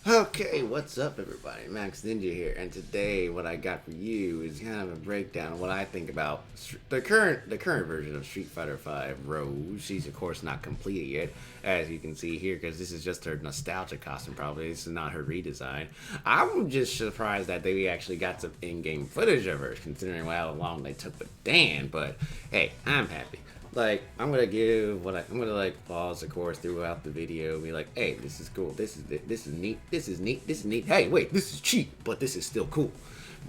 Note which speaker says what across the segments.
Speaker 1: Okay, what's up, everybody? Max Ninja here, and today what I got for you is kind of a breakdown of what I think about the current version of Street Fighter V Rose. She's of course not completed yet, as you can see here, because this is just her nostalgia costume. Probably this is not her redesign. I'm just surprised that they actually got some in-game footage of her, considering how long they took with Dan. But hey, I'm happy. Like, I'm gonna like pause the course throughout the video and be like, hey, this is cool, this is neat, this is neat, this is neat, hey, wait, this is cheap, but this is still cool.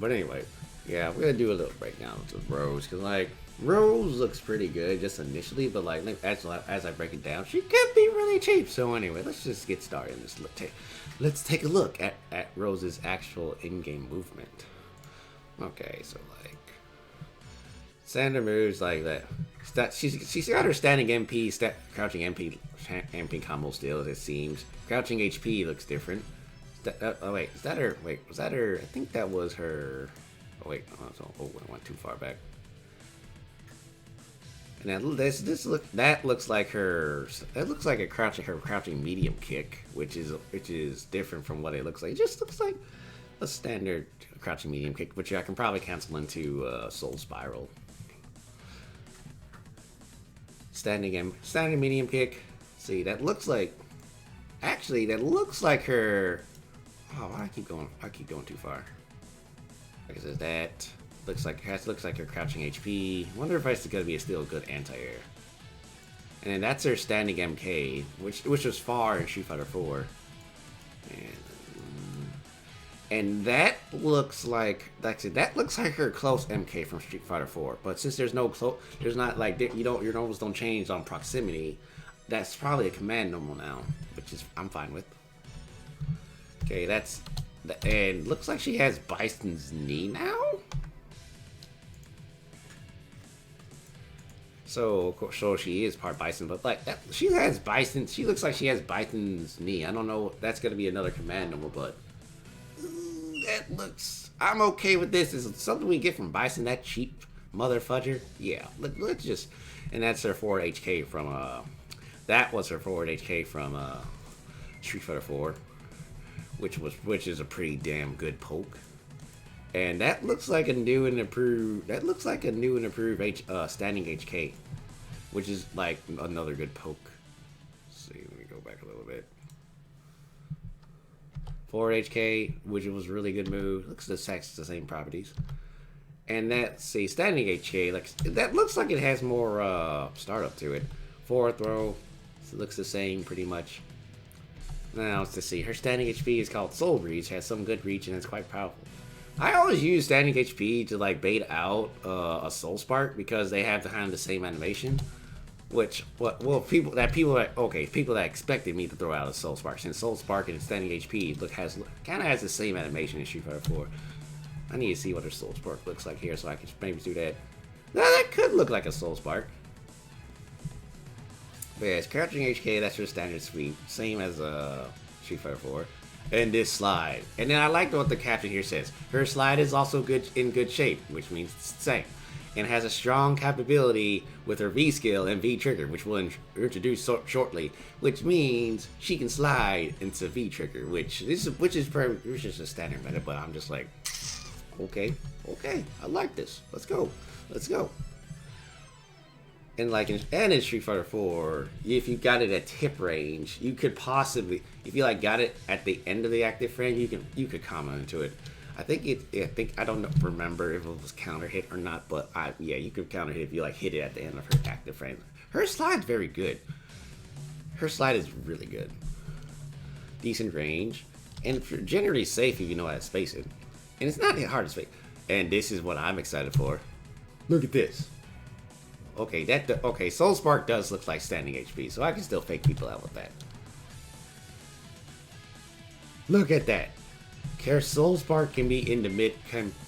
Speaker 1: But anyway, yeah, we're gonna do a little breakdown of Rose, because like Rose looks pretty good just initially, but like as I break it down, she could be really cheap. So anyway, let's just get started in this. Let's take a look at Rose's actual in-game movement. Okay, so like Sandra moves like that. She's got her standing MP, crouching MP combo still, as it seems. Crouching HP looks different. Oh wait, is that her? Wait, was that her? I think that was her. Oh wait, I went too far back. And that looks like her. That looks like her crouching medium kick, which is different from what it looks like. It just looks like a standard crouching medium kick, which I can probably cancel into Soul Spiral. Standing medium kick. See, that looks like. Actually, that looks like her. Oh, I keep going too far. Like I said, that looks like her crouching HP. Wonder if it's gonna be still a good anti-air. And then that's her standing MK, which was far in Street Fighter 4. And that looks like her close MK from Street Fighter 4. But since there's not like your normals don't change on proximity, that's probably a command normal now, which is I'm fine with. Okay, and looks like she has Bison's knee now. So she is part Bison, but like that, she has Bison. She looks like she has Bison's knee. I don't know. That's gonna be another command normal, but. That looks. I'm okay with this. Is it something we get from Bison? That cheap mother fudger? Yeah. Let's just. And that's her forward HK from. That was her forward HK from Street Fighter 4, which is a pretty damn good poke. And that looks like a new and improved. Standing HK, which is like another good poke. Let's see. Let me go back a little bit. Forward HK, which was a really good move. Looks the same properties. And that, standing HK, that looks like it has more startup to it. Forward throw, looks the same pretty much. Now let's just see. Her standing HP is called Soul Reach, has some good reach, and it's quite powerful. I always use standing HP to like bait out a Soul Spark because they have kind of the same animation. People that expected me to throw out a Soul Spark, since Soul Spark and standing HP kind of has the same animation as Street Fighter 4. I need to see what her Soul Spark looks like here, so I can maybe do that. Now that could look like a Soul Spark. But yeah, it's crouching HK. That's her standard sweep, same as Street Fighter 4. And this slide, and then I like what the caption here says. Her slide is also in good shape, which means it's the same. And has a strong capability with her V skill and V trigger, which we'll introduce shortly, which means she can slide into V trigger, which is just a standard meta. But I'm just like, okay, I like this. Let's go. And like in Street Fighter 4, if you got it at tip range, you could possibly, if you like got it at the end of the active frame, you could combo into it. I don't remember if it was counter hit or not, but you could counter hit if you like hit it at the end of her active frame. Her slide's very good. Her slide is really good. Decent range, and generally safe if you know how to space it. And it's not hard to space. And this is what I'm excited for. Look at this. Okay, Soul Spark does look like standing HP, so I can still fake people out with that. Look at that. Her Soul Spark can be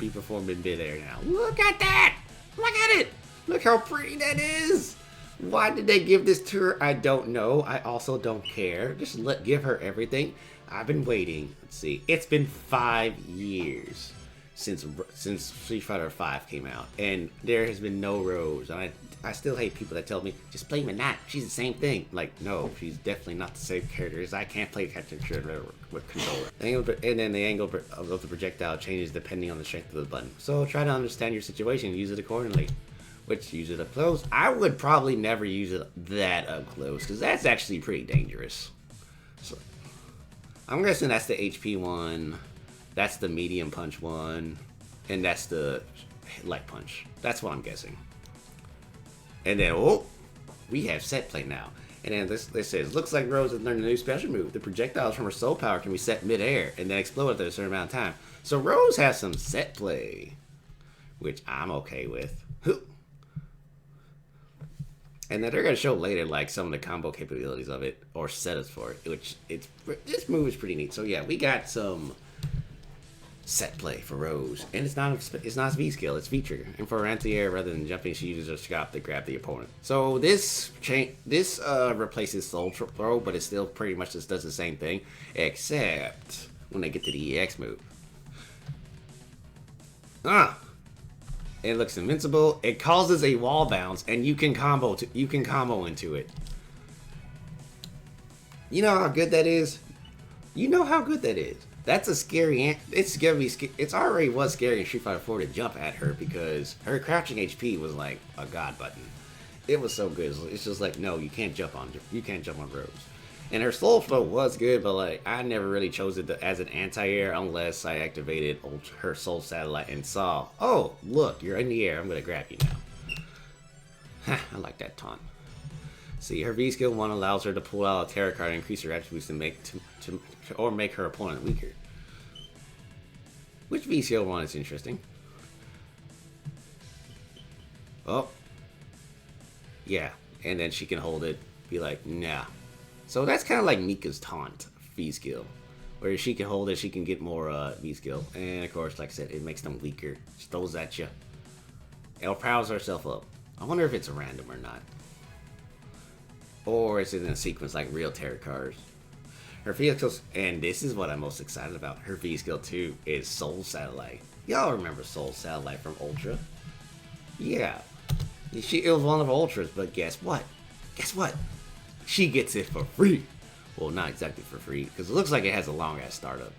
Speaker 1: performed in mid-air now. Look at that! Look at it! Look how pretty that is! Why did they give this to her? I don't know. I also don't care. Just give her everything. I've been waiting. Let's see. It's been 5 years since Street Fighter V came out, and there has been no Rose. I still hate people that tell me just play Minot. She's the same thing. Like, no, she's definitely not the same character. I can't play Captain Controller with controller. And then the angle of the projectile changes depending on the strength of the button. So try to understand your situation and use it accordingly. Which, use it up close. I would probably never use it that up close, because that's actually pretty dangerous. So I'm guessing that's the HP one, that's the medium punch one, and that's the light punch. That's what I'm guessing. And then, oh, we have set play now. And then this says, looks like Rose has learned a new special move. The projectiles from her soul power can be set mid-air and then explode after a certain amount of time. So Rose has some set play, which I'm okay with. And then they're going to show later, like, some of the combo capabilities of it, or setups for it, which this move is pretty neat. So yeah, we got some set play for Rose, and it's not V skill, it's V trigger. And for anti-air, rather than jumping, she uses her scope to grab the opponent. So this replaces Soul Throw, but it still pretty much just does the same thing, except when they get to the EX move. It looks invincible. It causes a wall bounce, and you can combo into it. You know how good that is. You know how good that is. That's a scary. It's gonna be. It's already was scary in Street Fighter 4 to jump at her because her crouching HP was like a god button. It was so good. It's just like, no, you can't jump on Rose. And her soul flow was good, but like I never really chose it as an anti-air unless I activated her soul satellite and saw, oh look, you're in the air. I'm gonna grab you now. I like that taunt. See, her V skill 1 allows her to pull out a tarot card and increase her attributes to make her opponent weaker. Which V skill 1 is interesting? Oh. Yeah. And then she can hold it, be like, nah. So that's kind of like Mika's taunt V skill. Where she can hold it, she can get more V skill. And of course, like I said, it makes them weaker. She throws at you. Elle powers herself up. I wonder if it's a random or not. Or is it in a sequence like real tarot cards? Her V skills, and this is what I'm most excited about. Her V skill 2 is Soul Satellite. Y'all remember Soul Satellite from Ultra? Yeah. It was one of Ultras, but guess what? Guess what? She gets it for free. Well, not exactly for free, because it looks like it has a long ass startup.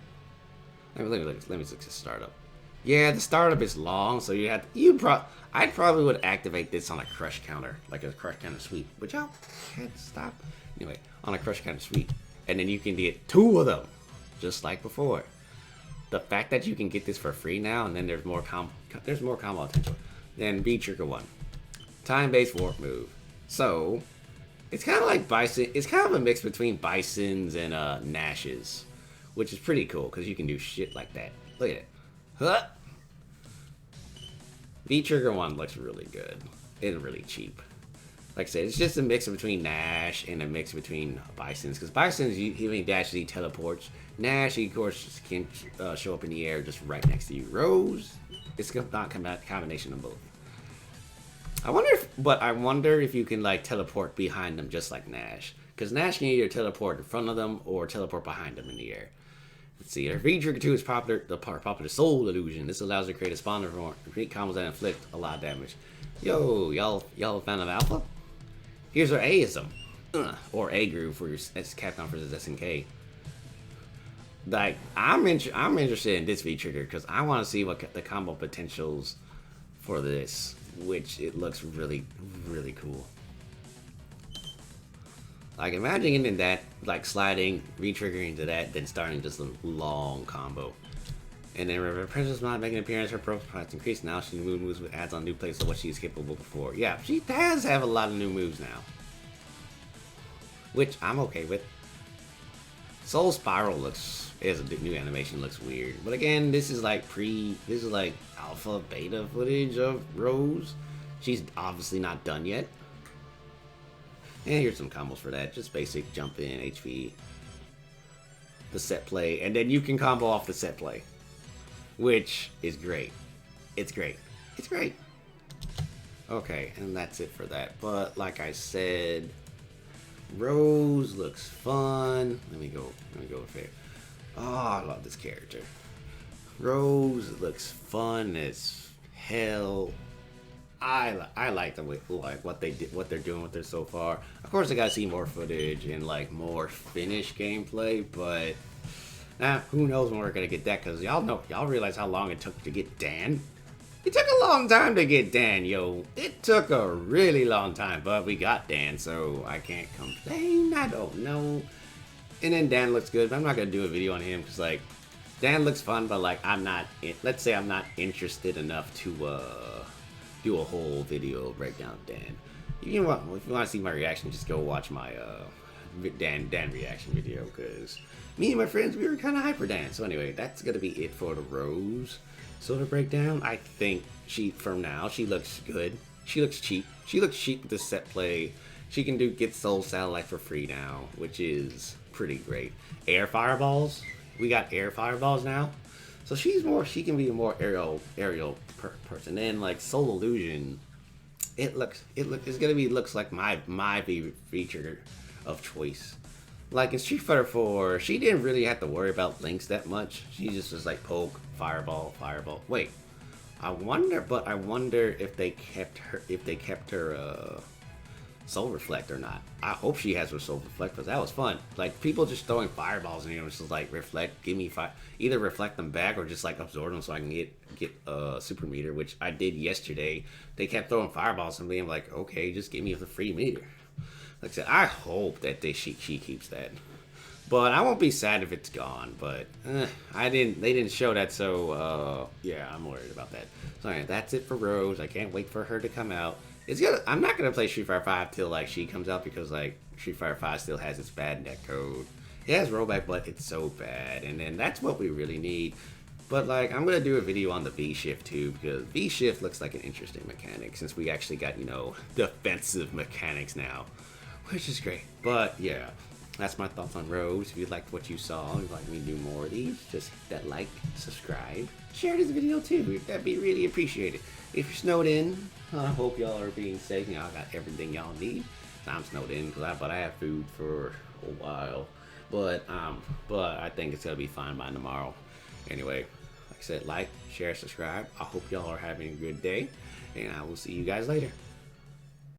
Speaker 1: Let me look at the startup. Yeah, the startup is long, so I probably would activate this on a crush counter, like a crush counter sweep. But y'all can't stop. Anyway, on a crush counter sweep, and then you can get 2 of them, just like before. The fact that you can get this for free now, and then there's more combo potential. Then V trigger 1, time-based warp move. So it's kind of like Bison. It's kind of a mix between Bison's and Nash's, which is pretty cool because you can do shit like that. Look at it. Huh? V trigger 1 looks really good. It's really cheap. Like I said, it's just a mix between Nash and a mix between Bison's. Because Bison's, he dashes, he teleports. Nash, he of course can show up in the air just right next to you. Rose, it's not a combination of both. I wonder if you can like teleport behind them just like Nash. Because Nash can either teleport in front of them or teleport behind them in the air. Let's see, her V trigger 2 is popular Soul Illusion. This allows her to create a spawner for repeat combos that inflict a lot of damage. Yo, y'all a fan of Alpha? Here's her Aism. Or A groove for your Capcom vs SNK. Like, I'm interested in this V trigger because I want to see what the combo potentials for this, which it looks really, really cool. Like, imagine getting that, like, sliding, re-triggering into that, then starting just a long combo. And then if Princess not making an appearance, her profile has increased. Now she moves with adds on new plays of what she is capable before. Yeah, she does have a lot of new moves now. Which I'm okay with. Soul Spiral is a new animation, looks weird. But again, this is like alpha, beta footage of Rose. She's obviously not done yet. And here's some combos for that. Just basic jump in, HP, the set play, and then you can combo off the set play. Which is great. It's great. It's great. Okay, and that's it for that. But like I said, Rose looks fun. Let me go with it. Oh, I love this character. Rose looks fun as hell. I like the way, like what they did, what they're doing with it so far. Of course, I gotta see more footage and like more finished gameplay, but now who knows when we're gonna get that? Cause y'all realize how long it took to get Dan. It took a long time to get Dan, yo. It took a really long time, but we got Dan, so I can't complain. I don't know. And then Dan looks good, but I'm not gonna do a video on him because like Dan looks fun, but like I'm not. Let's say I'm not interested enough to do a whole video breakdown of Dan. If you want to see my reaction, just go watch my Dan reaction video because me and my friends we were kind of hyper Dan. So anyway, that's gonna be it for the Rose Silver breakdown. I think she looks good. She looks cheap. She looks cheap with the set play. She can get Soul Satellite for free now, which is pretty great. Air Fireballs. We got Air Fireballs now. So she can be a more aerial person. And like Soul Illusion, it's gonna be looks like my favorite feature of choice. Like in Street Fighter 4, she didn't really have to worry about links that much. She just was like poke, fireball, fireball. Wait, I wonder if they kept her Soul Reflect or not. I hope she has her Soul Reflect because that was fun. Like people just throwing fireballs and it's just like reflect, give me either reflect them back or just like absorb them so I can get a super meter, which I did yesterday. They kept throwing fireballs at me. I'm like, okay, just give me the free meter. Like I said, I hope that she keeps that. But I won't be sad if it's gone. But they didn't show that, so yeah, I'm worried about that. So anyway, that's it for Rose. I can't wait for her to come out. I'm not gonna play Street Fighter 5 till like she comes out because like Street Fighter 5 still has its bad netcode. It has rollback, but it's so bad, and then that's what we really need. But like I'm gonna do a video on the V shift too because V shift looks like an interesting mechanic since we actually got defensive mechanics now, which is great. But yeah, that's my thoughts on Rose. If you liked what you saw and you'd like me to do more of these, just hit that like, subscribe, share this video too. That'd be really appreciated. If you're snowed in, I hope y'all are being safe. Y'all got everything y'all need. I'm snowed in, but I have food for a while. But I think it's gonna be fine by tomorrow. Anyway, like I said, like, share, subscribe. I hope y'all are having a good day, and I will see you guys later.